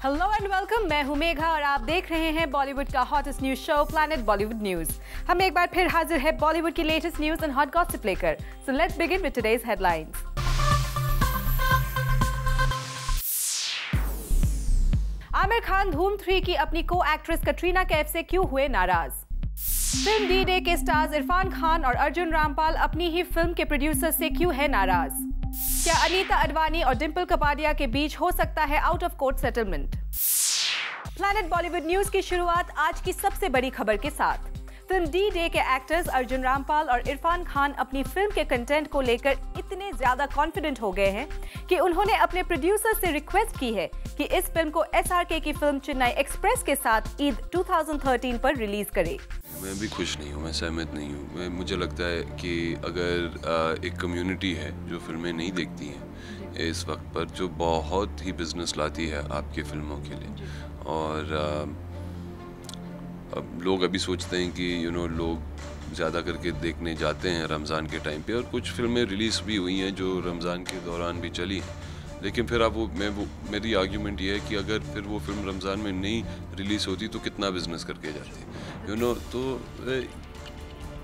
Hello and welcome, मैं हूं मेघा और आप देख रहे हैं बॉलीवुड का hottest news show planet Bollywood news. हम एक बार फिर हाजिर है बॉलीवुड की latest news and hot gossip लेकर। So let's begin with today's headlines. Aamir Khan Dhoom 3 की अपनी को एक्ट्रेस कटरीना कैफ से क्यों हुए नाराज? फिल्म डी डे के स्टार्स इरफान खान और अर्जुन रामपाल अपनी ही फिल्म के प्रोड्यूसर से क्यों है नाराज? क्या अनीता अडवाणी और डिंपल कपाडिया के बीच हो सकता है out of court settlement? Planet Bollywood news की शुरुआत आज की सबसे बड़ी खबर के साथ। फिल्म डी डे के एक्टर्स अर्जुन रामपाल और इरफान खान अपनी फिल्म के कंटेंट को लेकर इतने ज्यादा कॉन्फिडेंट हो गए हैं कि उन्होंने अपने प्रोड्यूसर से रिक्वेस्ट की है कि इस फिल्म को एसआरके की फिल्म चेन्नई एक्सप्रेस के साथ ईद 2013 पर रिलीज करे। मैं भी खुश नहीं हूँ, मैं सहमत नहीं हूँ। मुझे लगता है कि अगर एक कम्युनिटी है जो फिल्में नहीं देखती हैं इस वक्त पर, जो बहुत ही बिजनेस लाती है आपकी फिल्मों के लिए, और अब लोग अभी सोचते हैं कि लोग ज़्यादा करके देखने जाते हैं रमज़ान के टाइम पे, और कुछ फिल्में रिलीज़ भी हुई हैं जो रमज़ान के दौरान भी चली, लेकिन फिर अब मेरी आर्ग्यूमेंट ये है कि अगर फिर वो फिल्म रमज़ान में नहीं रिलीज़ होती तो कितना बिजनेस करके जाती, तो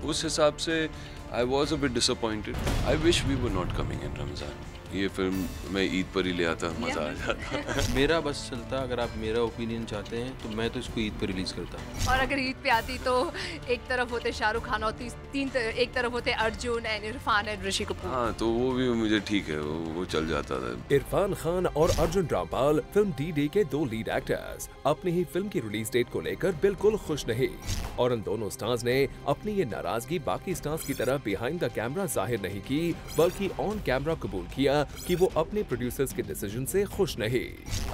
उस हिसाब से I was a bit disappointed. I wish we were not coming in Ramzan. ये फिल्म मैं ईद पर ही ले आता, मज़ा आ जाता। मेरा बस चलता, अगर आप मेरा ओपिनियन चाहते हैं तो मैं तो इसको ईद पर रिलीज़ करता। और अगर ईद पे आती तो एक तरफ होते शाहरुख खान और एक तरफ होते अर्जुन एंड इरफान एंड ऋषि कपूर। हाँ, तो वो भी मुझे ठीक है, वो चल जाता था। इरफान खान और Arjun Rampal film D day के दो लीड एक्टर्स अपनी ही फिल्म की रिलीज डेट को लेकर बिल्कुल खुश नहीं, और उन दोनों स्टार्स ने अपनी ये नाराजगी बाकी स्टार्स की तरह बिहाइंड द कैमरा जाहिर नहीं की, बल्कि ऑन कैमरा कबूल किया कि वो अपने प्रोड्यूसर्स के डिसीजन से खुश नहीं।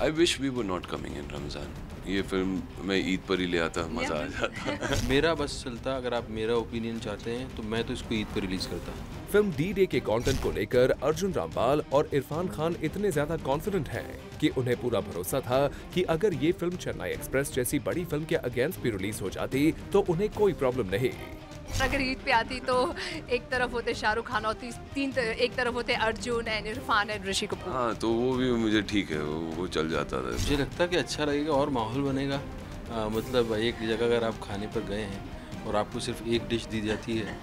I wish we were not coming in Ramzan. ये फिल्म मैं ईद पर ही ले आता, मज़ा आ जाता। मेरा बस चलता, अगर आप मेरा ओपिनियन चाहते हैं तो मैं तो इसको ईद पर रिलीज़ करता। फिल्म डी डे के कंटेंट को लेकर अर्जुन रामपाल और इरफान खान इतने ज्यादा कॉन्फिडेंट हैं कि उन्हें पूरा भरोसा था कि अगर ये फिल्म चेन्नई एक्सप्रेस जैसी बड़ी फिल्म के अगेंस्ट भी रिलीज हो जाती तो उन्हें कोई प्रॉब्लम नहीं। अगर ईद पे आती तो एक तरफ होते शाहरुख खान और एक तरफ होते अर्जुन एंड इरफान एंड ऋषि कपूर। हाँ, तो वो भी मुझे ठीक है, वो चल जाता था। मुझे लगता है कि अच्छा लगेगा और माहौल बनेगा। मतलब एक जगह अगर आप खाने पर गए हैं और आपको सिर्फ एक डिश दी जाती है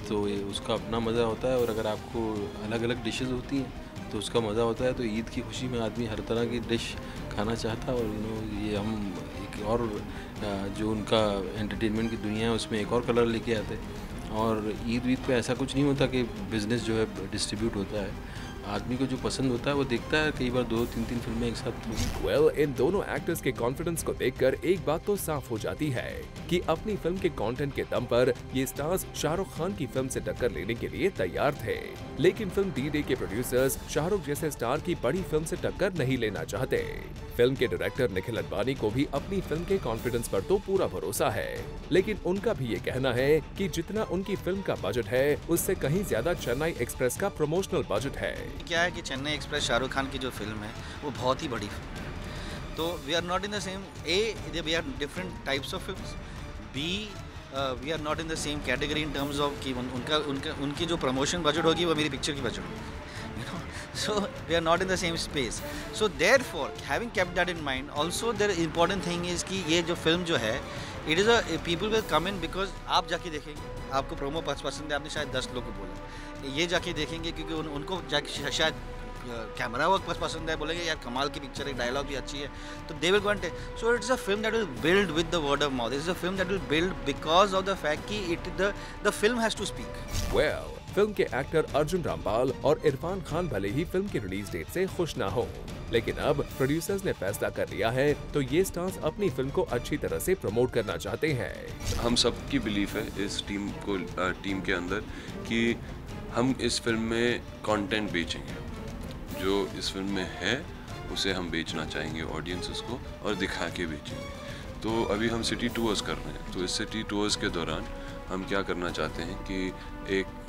तो ये उसका अपना मज़ा होता है, और अगर आपको अलग अलग डिशेस होती हैं तो उसका मज़ा होता है। तो ईद की खुशी में आदमी हर तरह की डिश खाना चाहता है, और ये हम एक और जो उनका एंटरटेनमेंट की दुनिया है उसमें एक और कलर लेके आते हैं। और ईद पे ऐसा कुछ नहीं होता कि बिज़नेस जो है डिस्ट्रीब्यूट होता है, आदमी को जो पसंद होता है वो देखता है। कई बार 2-3 फिल्में एक साथ। इन दोनों एक्टर्स के कॉन्फिडेंस को देखकर एक बात तो साफ हो जाती है कि अपनी फिल्म के कंटेंट के दम पर ये स्टार्स शाहरुख खान की फिल्म से टक्कर लेने के लिए तैयार थे, लेकिन फिल्म डी डे के प्रोड्यूसर्स शाहरुख जैसे स्टार की बड़ी फिल्म से टक्कर नहीं लेना चाहते। फिल्म के डायरेक्टर निखिल अडवाणी को भी अपनी फिल्म के कॉन्फिडेंस पर तो पूरा भरोसा है, लेकिन उनका भी ये कहना है कि जितना उनकी फिल्म का बजट है उससे कहीं ज्यादा चेन्नई एक्सप्रेस का प्रमोशनल बजट है। क्या है कि चेन्नई एक्सप्रेस शाहरुख खान की जो फिल्म है वो बहुत ही बड़ी फिल्म है, तो we are not in the same we are different types of films, we are not in the same category in terms of कि उनकी जो प्रमोशन बजट होगी वो मेरी पिक्चर की बजट होगी, so we are not in the same space, so therefore having kept that in mind, also the important thing is कि ये जो फिल्म जो है it is a people will come in because आप जाके देखेंगे, आपको प्रोमो पसंद है, आपने शायद 10 लोग को बोला, ये जाके देखेंगे क्योंकि उनको जाके शायद कैमरा वर्क पसंद है, बोलेंगे यार कमाल की पिक्चर है, डायलॉग भी अच्छी है, तो they will go and so it's a film that will build with the word of mouth, it's a film that will build because of the fact कि the film has to speak. Film के actor Arjun Rampal और इरफान खान भले ही film की release date से खुश ना हो, लेकिन अब प्रोड्यूसर्स ने फैसला कर लिया है तो ये स्टार्स अपनी फिल्म को अच्छी तरह से प्रमोट करना चाहते हैं। हम सबकी बिलीफ है इस टीम के अंदर कि हम इस फिल्म में कंटेंट बेचेंगे, जो इस फिल्म में है उसे हम बेचना चाहेंगे ऑडियंसेस को और दिखा के बेचेंगे। तो अभी हम सिटी टूर्स कर रहे हैं, तो इस सिटी टूर्स के दौरान हम क्या करना चाहते हैं कि एक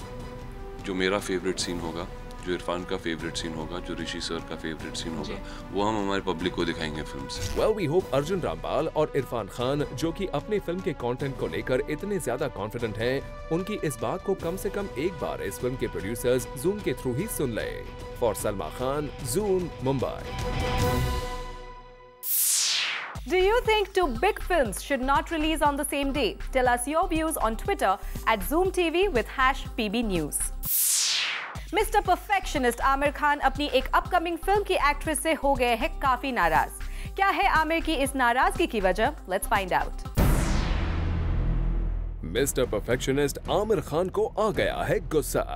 जो मेरा फेवरेट सीन होगा, जो इरफान का फेवरेट सीन होगा, जो ऋषि सर का फेवरेट सीन होगा, वो हम हमारे पब्लिक को दिखाएंगे फिल्म से। Well, we hope Arjun Rampal और इरफान खान जो कि अपनी फिल्म के कंटेंट को लेकर इतने ज्यादा कॉन्फिडेंट हैं, उनकी इस बात को कम से कम एक बार इस फिल्म के प्रोड्यूसर्स जूम के थ्रू ही सुन ले। For Salma Khan, zoom, Mumbai. Do you think two big films should not release on the same day? Tell us your views on Twitter @ZoomTV with #PBNews. Mr. Perfectionist Aamir Khan अपनी एक अपकमिंग फिल्म की actress से हो गए हैं काफी नाराज। क्या है आमिर की इस नाराजगी की वजह? Let's find out. Mister perfectionist Aamir Khan को आ गया है गुस्सा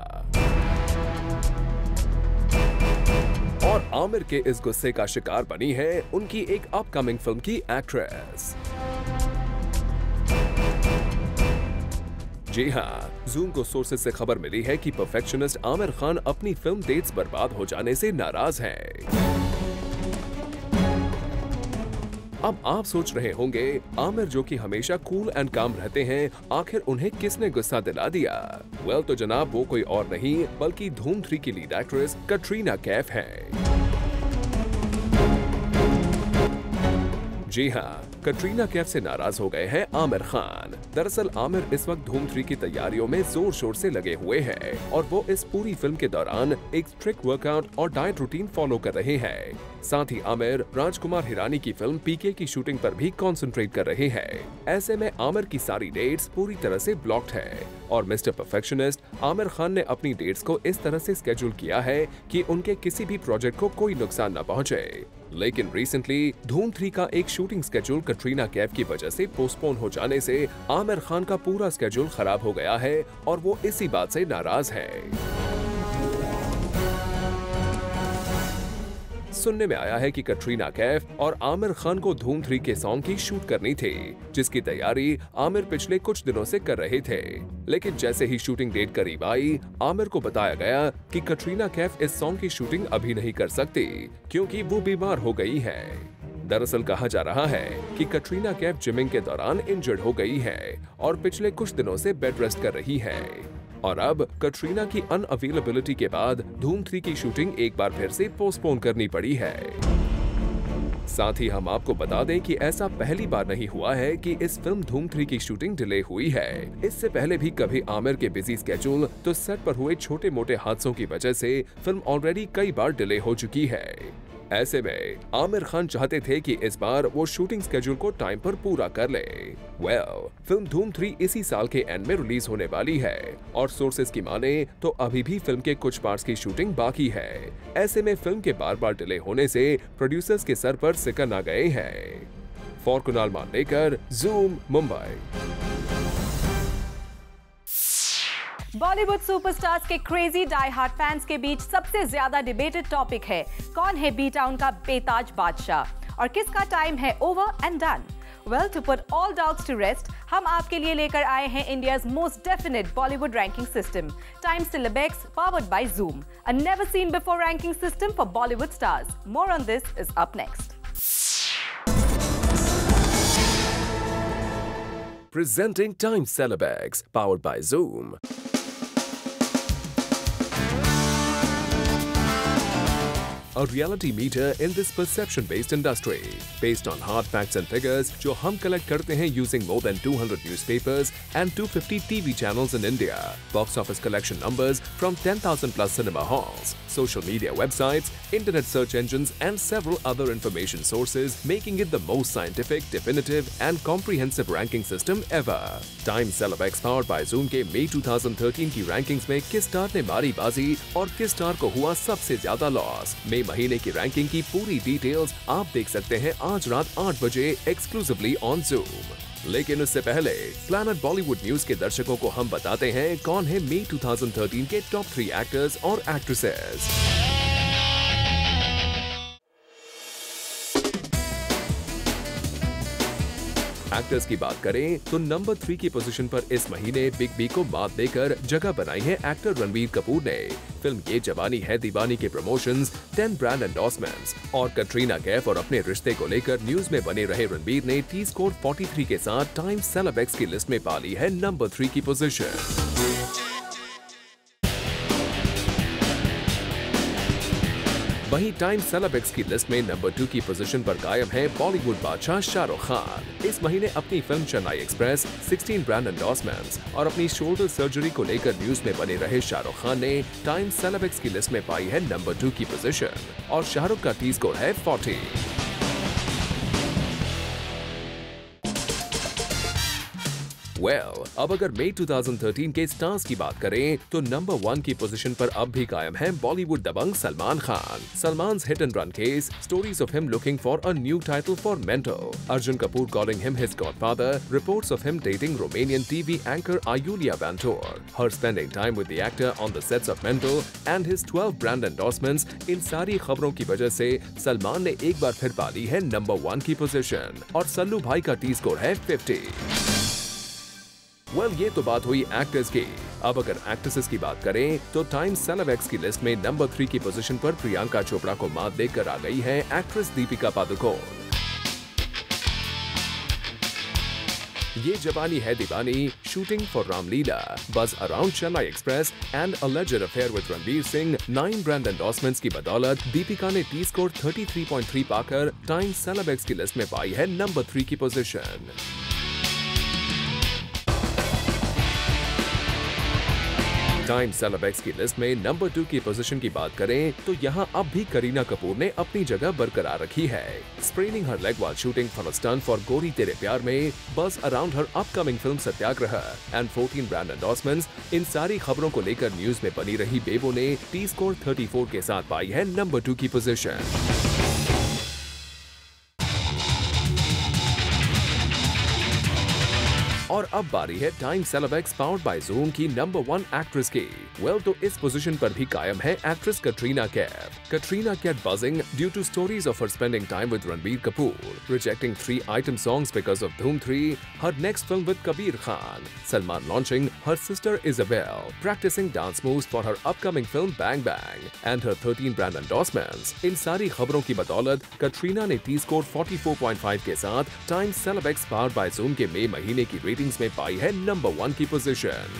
और आमिर के इस गुस्से का शिकार बनी है उनकी एक अपकमिंग फिल्म की एक्ट्रेस। जी हाँ, जूम को सोर्सेज से खबर मिली है कि परफेक्शनिस्ट आमिर खान अपनी फिल्म डेट्स बर्बाद हो जाने से नाराज हैं। अब आप सोच रहे होंगे आमिर जो कि हमेशा कूल एंड काम रहते हैं, आखिर उन्हें किसने गुस्सा दिला दिया? वेल तो जनाब वो कोई और नहीं बल्कि धूम 3 की लीड एक्ट्रेस कटरीना कैफ है। जी हाँ, कटरीना कैफ से नाराज हो गए हैं आमिर खान। दरअसल आमिर इस वक्त धूम 3 की तैयारियों में जोर शोर से लगे हुए हैं और वो इस पूरी फिल्म के दौरान एक स्ट्रिक्ट वर्कआउट और डाइट रूटीन फॉलो कर रहे हैं। साथ ही आमिर राजकुमार हिरानी की फिल्म पीके की शूटिंग पर भी कंसंट्रेट कर रहे हैं। ऐसे में आमिर की सारी डेट्स पूरी तरह से ब्लॉक्ड है और मिस्टर परफेक्शनिस्ट आमिर खान ने अपनी डेट्स को इस तरह से स्केड्यूल किया है कि उनके किसी भी प्रोजेक्ट को कोई नुकसान न पहुंचे। लेकिन रिसेंटली धूम 3 का एक शूटिंग स्केड्यूल कटरीना कैफ की वजह से पोस्टपोन हो जाने से आमिर खान का पूरा स्केड्यूल खराब हो गया है और वो इसी बात से नाराज है। सुनने में आया है कि कटरीना कैफ और आमिर खान को धूम 3 के सॉन्ग की शूट करनी थी, जिसकी तैयारी आमिर पिछले कुछ दिनों से कर रहे थे। लेकिन जैसे ही शूटिंग डेट करीब आई, आमिर को बताया गया कि कटरीना कैफ इस सॉन्ग की शूटिंग अभी नहीं कर सकती क्योंकि वो बीमार हो गई है। दरअसल कहा जा रहा है कि कटरीना कैफ जिमिंग के दौरान इंजर्ड हो गई है और पिछले कुछ दिनों से बेड रेस्ट कर रही है और अब कटरीना की अनअवेलेबिलिटी के बाद धूम 3 की शूटिंग एक बार फिर से पोस्टपोन करनी पड़ी है। साथ ही हम आपको बता दें कि ऐसा पहली बार नहीं हुआ है कि इस फिल्म धूम 3 की शूटिंग डिले हुई है। इससे पहले भी कभी आमिर के बिजी स्केड्यूल तो सेट पर हुए छोटे मोटे हादसों की वजह से फिल्म ऑलरेडी कई बार डिले हो चुकी है। ऐसे में आमिर खान चाहते थे कि इस बार वो शूटिंग स्केड्यूल को टाइम पर पूरा कर ले। फिल्म धूम 3 इसी साल के एंड में रिलीज होने वाली है और सोर्सेज की माने तो अभी भी फिल्म के कुछ पार्ट्स की शूटिंग बाकी है। ऐसे में फिल्म के बार बार डिले होने से प्रोड्यूसर्स के सर पर सिकन आ गए हैं। For Kunal Mandlekar, Zoom, Mumbai. Bollywood superstars के क्रेजी डाई हार्ड फैंस के बीच सबसे ज्यादा डिबेटेड टॉपिक है कौन है बी टाउन का बेताज बादशाह और किसका टाइम है over and done. Well, to put all doubts to rest, हम आपके लिए लेकर आए हैं India's most definite Bollywood ranking system, Time Celebex, powered by Zoom, a never seen before ranking system for Bollywood stars. More on this is up next. Presenting Time Celebex, powered by Zoom. A reality meter in this perception-based industry, based on hard facts and figures जो हम collect करते हैं using more than 200 newspapers and 250 TV channels in India, box office collection numbers from 10,000 plus cinema halls, social media websites, internet search engines and several other information sources, making it the most scientific, definitive and comprehensive ranking system ever. Time Celebex powered by Zoom के May 2013 की rankings में किस star ने मारी बाजी और किस star को हुआ सबसे ज्यादा लॉस, महीने की रैंकिंग की पूरी डिटेल्स आप देख सकते हैं आज रात 8 बजे एक्सक्लूसिवली ऑन जूम। लेकिन उससे पहले प्लैनेट बॉलीवुड न्यूज के दर्शकों को हम बताते हैं कौन है मई 2013 के टॉप 3 एक्टर्स और एक्ट्रेसेस। एक्टर्स की बात करें तो नंबर 3 की पोजीशन पर इस महीने बिग बी को मात देकर जगह बनाई है एक्टर रणबीर कपूर ने। फिल्म ये जवानी है दीवानी के प्रमोशंस, 10 ब्रांड एंडोर्समेंट्स और कटरीना कैफ और अपने रिश्ते को लेकर न्यूज में बने रहे रणबीर ने टी स्कोर 43 के साथ टाइम सेलेबेक्स की लिस्ट में पा ली है नंबर 3 की पोजीशन। वहीं टाइम सेलेबेक्स की लिस्ट में नंबर 2 की पोजीशन पर कायम है बॉलीवुड बादशाह शाहरुख खान। इस महीने अपनी film Chennai express, 16 brand endorsements और अपनी शोल्डर सर्जरी को लेकर न्यूज में बने रहे शाहरुख खान ने टाइम सेलेबेक्स की लिस्ट में पाई है नंबर 2 की पोजीशन और शाहरुख का टी स्कोर है 40। अब अगर मई 2013 के स्टार्स की बात करें तो नंबर 1 की पोजीशन पर अब भी कायम है बॉलीवुड दबंग Salman Khan. सलमान's hit and run case, stories of him looking for a new title for Mentor, Arjun Kapoor calling him his godfather, reports of him dating Romanian TV anchor Iulia Bantor, her spending time with the actor on the sets of Mentor and his 12 brand endorsements, इन सारी खबरों की वजह से सलमान ने एक बार फिर पा ली है नंबर 1 की पोजीशन और सल्लू भाई का टी स्कोर है 50। ये तो बात हुई एक्टर्स की। अब अगर एक्ट्रेसेस की बात करें तो टाइम्स सेलेब्स की लिस्ट में नंबर 3 की पोजीशन पर प्रियंका चोपड़ा को मात देकर आ गई है एक्ट्रेस दीपिका पादुकोण। ये जवानी है दीवानी, शूटिंग फॉर रामलीला, बज around Chennai express and alleged affair with Ranveer Singh, 9 brand endorsements की बदौलत दीपिका ने टी स्कोर 33.3 पाकर टाइम्स सेलेब्स की लिस्ट में पाई है नंबर 3 की पोजीशन। टाइम्स सेलेब्स की लिस्ट में नंबर 2 की पोजीशन की बात करें तो यहां अब भी करीना कपूर ने अपनी जगह बरकरार रखी है। Spraining her leg while shooting for a stunt for गोरी तेरे प्यार में, buzz around her upcoming film Satyagraha and 14 brand endorsements, इन सारी खबरों को लेकर न्यूज में बनी रही बेबो ने टी स्कोर 34 के साथ पाई है नंबर 2 की पोजीशन। और अब बारी है times Celebs powered by zoom की नंबर 1 एक्ट्रेस की। तो इस पोजीशन पर भी कायम है actress Katrina Kaif. Katrina kept buzzing due to stories of her spending time with Ranbir Kapoor, rejecting 3 item songs because of Dhoom 3, her next film with Kabir Khan, Salman launching her sister Isabel, practicing dance moves for her upcoming film Bang Bang, and her 13 brand endorsements. इन सारी खबरों की बदौलत कटरीना ने T score 44.5 के साथ times Celebs powered by Zoom के मई महीने की रेटिंग्स में पाई है नंबर 1 की पोजीशन।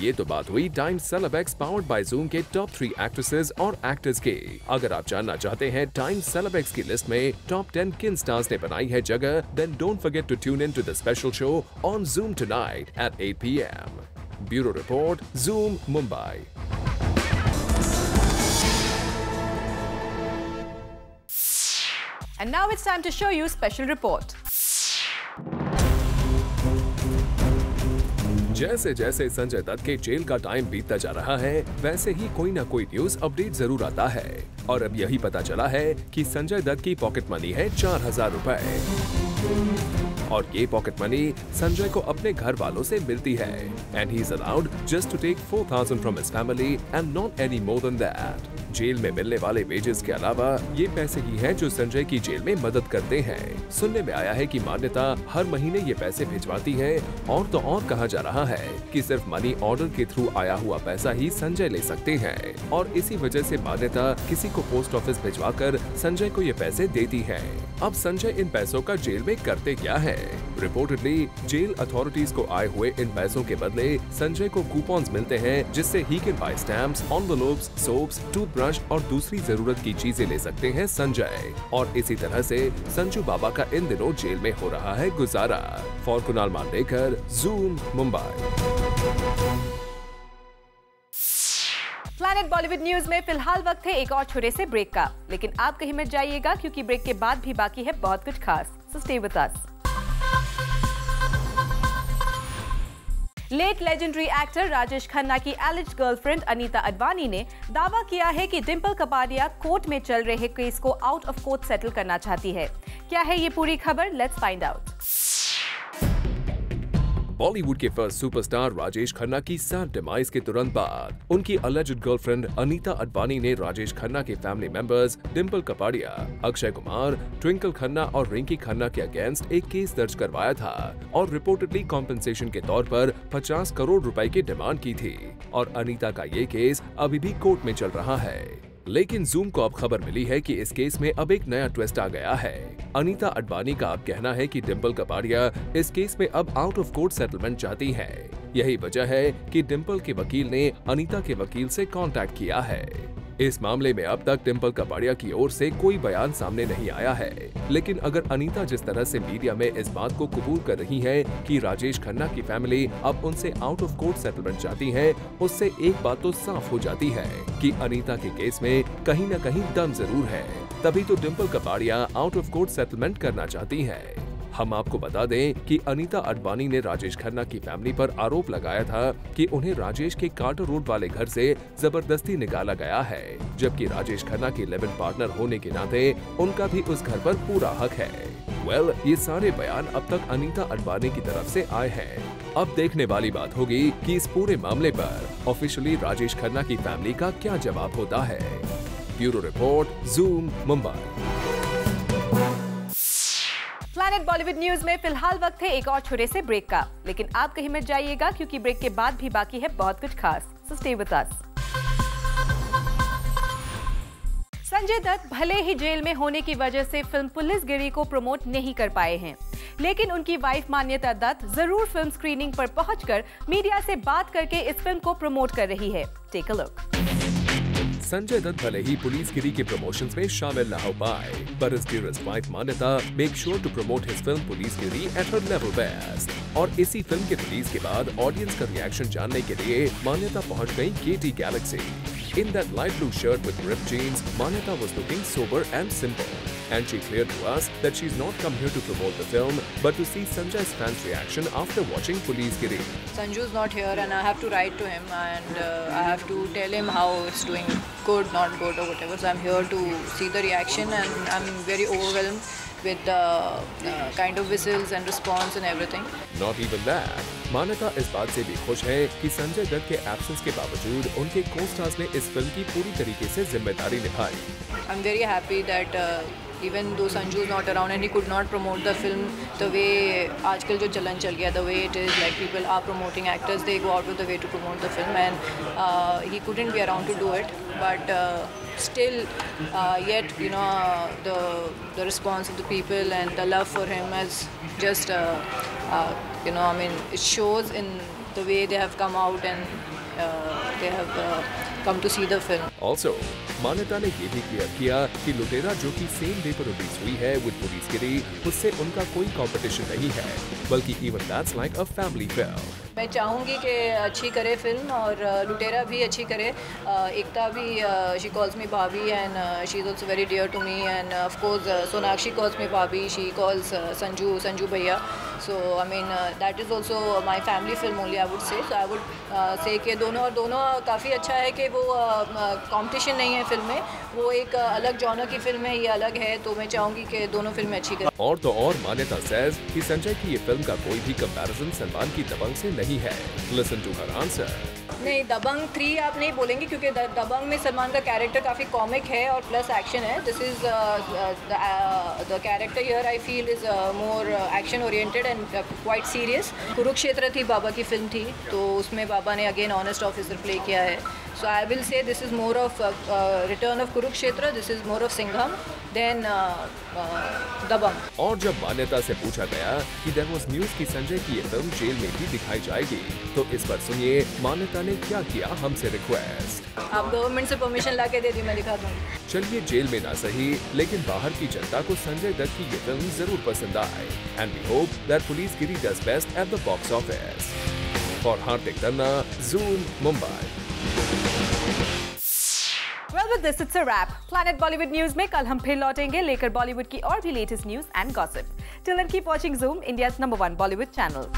ये तो बात हुई Times Celebs powered by Zoom के टॉप 3 एक्ट्रेसेस और एक्टर्स की। अगर आप जानना चाहते हैं टाइम्स सेलेब्स की लिस्ट में टॉप 10 किन स्टार्स ने बनाई है जगह, then don't forget to tune in to the special show on Zoom tonight at 8 PM। Bureau report, Zoom, Mumbai. And now it's time to show you special report. जैसे जैसे संजय दत्त के जेल का टाइम बीतता जा रहा है, वैसे ही कोई ना कोई न्यूज अपडेट जरूर आता है। और अब यही पता चला है कि संजय दत्त की पॉकेट मनी है 4000 रुपए। और ये पॉकेट मनी संजय को अपने घर वालों से मिलती है। And he is allowed just to take 4000 from his family and not any more than that. Jail में मिलने वाले वेजेस के अलावा ये पैसे ही हैं जो संजय की जेल में मदद करते हैं। सुनने में आया है कि मान्यता हर महीने ये पैसे भिजवाती है। और तो और कहा जा रहा है कि सिर्फ मनी ऑर्डर के थ्रू आया हुआ पैसा ही संजय ले सकते हैं। और इसी वजह से मान्यता किसी को पोस्ट ऑफिस भिजवाकर संजय को ये पैसे देती है। अब संजय इन पैसों का जेल में करते क्या है? रिपोर्टेडली जेल अथॉरिटीज को आए हुए इन पैसों के बदले संजय को कूपन्स मिलते हैं, जिससे he can buy stamps, envelopes, soaps, toothbrush और दूसरी जरूरत की चीजें ले सकते हैं संजय। और इसी तरह से संजू बाबा का इन दिनों जेल में हो रहा है गुजारा। For Kunal Mandekar, zoom, Mumbai. Planet Bollywood news में फिलहाल वक्त है एक और छोटे से ब्रेक का, लेकिन आप कहीं मत जाइएगा क्योंकि ब्रेक के बाद भी बाकी है बहुत कुछ खास। So stay with us. Late legendary actor Rajesh Khanna की एलिज गर्लफ्रेंड अनीता अडवाणी ने दावा किया है कि डिंपल कपाडिया कोर्ट में चल रहे केस को आउट ऑफ कोर्ट सेटल करना चाहती है। क्या है ये पूरी खबर? Let's find out. बॉलीवुड के फर्स्ट सुपरस्टार राजेश खन्ना की सैड डिमाइस के तुरंत बाद उनकी अलेज्ड गर्लफ्रेंड अनीता अडवाणी ने राजेश खन्ना के फैमिली मेंबर्स डिंपल कपाडिया, अक्षय कुमार, ट्विंकल खन्ना और रिंकी खन्ना के अगेंस्ट एक केस दर्ज करवाया था और रिपोर्टेडली कॉम्पेंसेशन के तौर पर 50 करोड़ रुपए की डिमांड की थी। और अनीता का ये केस अभी भी कोर्ट में चल रहा है। लेकिन ज़ूम को अब खबर मिली है कि इस केस में अब एक नया ट्विस्ट आ गया है। अनीता अडवाणी का अब कहना है कि डिंपल कपाडिया इस केस में अब आउट ऑफ कोर्ट सेटलमेंट चाहती है। यही वजह है कि डिंपल के वकील ने अनीता के वकील से कांटेक्ट किया है। इस मामले में अब तक डिंपल कपाडिया की ओर से कोई बयान सामने नहीं आया है। लेकिन अगर अनीता जिस तरह से मीडिया में इस बात को कबूल कर रही है कि राजेश खन्ना की फैमिली अब उनसे आउट ऑफ कोर्ट सेटलमेंट चाहती है, उससे एक बात तो साफ हो जाती है कि अनीता के केस में कहीं न कहीं दम जरूर है। तभी तो Dimple Kapadia out of court settlement करना चाहती है। हम आपको बता दें कि अनीता अडवाणी ने राजेश खन्ना की फैमिली पर आरोप लगाया था कि उन्हें राजेश के कार्टर रोड वाले घर से जबरदस्ती निकाला गया है, जबकि राजेश खन्ना के लिव इन पार्टनर होने के नाते उनका भी उस घर पर पूरा हक है। ये सारे बयान अब तक अनीता अडवाणी की तरफ से आए हैं। अब देखने वाली बात होगी कि इस पूरे मामले पर ऑफिशियली राजेश खन्ना की फैमिली का क्या जवाब होता है। Bureau report, Zoom, Mumbai. Planet Bollywood news में फिलहाल वक्त है एक और छोटे से ब्रेक का, लेकिन आप कहीं मत जाइएगा क्योंकि ब्रेक के बाद भी बाकी है बहुत कुछ खास। So stay with us. Sanjay Dutt भले ही जेल में होने की वजह से फिल्म पुलिसगिरी को प्रमोट नहीं कर पाए हैं, लेकिन उनकी वाइफ मान्यता दत्त जरूर फिल्म स्क्रीनिंग पर पहुंचकर मीडिया से बात करके इस फिल्म को प्रमोट कर रही है। Take a look. Sanjay Dutt भले ही पुलिसगिरी के प्रमोशंस में शामिल न हो पाए, पर his dearest wife Manyata make sure to promote his film Policegiri at her level best. और इसी फिल्म के रिलीज के बाद ऑडियंस का रिएक्शन जानने के लिए मान्यता पहुंच गई Getty Galaxy. In that light blue shirt with ripped jeans, Manyata was looking sober and simple. And she cleared to us that she's not come here to promote the film, but to see Sanjay's fans' reaction after watching Pulisgiri. Sanju's not here and I have to write to him and I have to tell him how it's doing good, not good or whatever. So I'm here to see the reaction and I'm very overwhelmed with the kind of whistles and response and everything. Not even that. मान्यता इस बात से भी खुश है कि संजय दत्त के absence के बावजूद उनके को-स्टार्स ने इस फिल्म की पूरी तरीके से जिम्मेदारी निभाई। I'm very happy that even though Sanju is not around and he could not promote the film the way आजकल जो चलन चल गया, the way it is, like people are promoting actors, they go out of the way to promote the film and he couldn't be around to do it, but still yet you know the response of the people and the love for him has just you know, I mean, it shows in the way they have come out and they have come to see the film. Also, मान्यता ने ये भी clear किया कि लुटेरा जो कि same day पर रिलीज हुई है विद पुलिसगिरी, उससे उनका कोई कंपटीशन नहीं है, बल्कि even that's like a family film. मैं चाहूँगी कि अच्छी करे फिल्म और लुटेरा भी अच्छी करे। एकता भी she calls me bhabhi and she is also very dear to me and of course Sonakshi calls me bhabhi, she calls Sanju bhaiya. So I mean that is also my family film only I would say. So I would से कि दोनों काफ़ी अच्छा है कि वो competition नहीं है फिल्म में, वो एक अलग जॉनर की फिल्म है, ये अलग है, तो मैं चाहूँगी कि दोनों फिल्में अच्छी करें। और तो और मान्यता सेज कि संजय की ये फिल्म का कोई भी कंपैरिजन सलमान की दबंग से नहीं है। Listen to her answer. नहीं, दबंग 3 आप नहीं बोलेंगे क्योंकि दबंग में सलमान का कैरेक्टर काफ़ी कॉमिक है और प्लस एक्शन है। This is the character here I feel is more action oriented and quite serious. Kurukshetra थी, बाबा की फिल्म थी, तो उसमें बाबा ने अगेन ऑनेस्ट ऑफिसर प्ले किया है। So I will say this is more of return of Kurukshetra, this is more of Singham than Dabang. और जब मान्यता से पूछा गया कि there was news कि संजय की ये फिल्म जेल में भी दिखाई जाएगी, तो इस पर सुनिए मान्यता ने क्या किया हमसे रिक्वेस्ट। आप गवर्नमेंट से परमिशन लाके दे दी, मैं दिखा दूँगी। चलिए जेल में ना सही, लेकिन बाहर की जनता को संजय दत्त की ये फिल्म जरूर पसंद आए। And we hope that Pulisgiri does best at the box office. For Hardik Dhanna, Zoom, Mumbai. Well, with this, it's a wrap. Planet Bollywood News में कल हम फिर लौटेंगे लेकर बॉलीवुड की और भी latest news and gossip. Till then, keep watching Zoom, India's #1 Bollywood channel.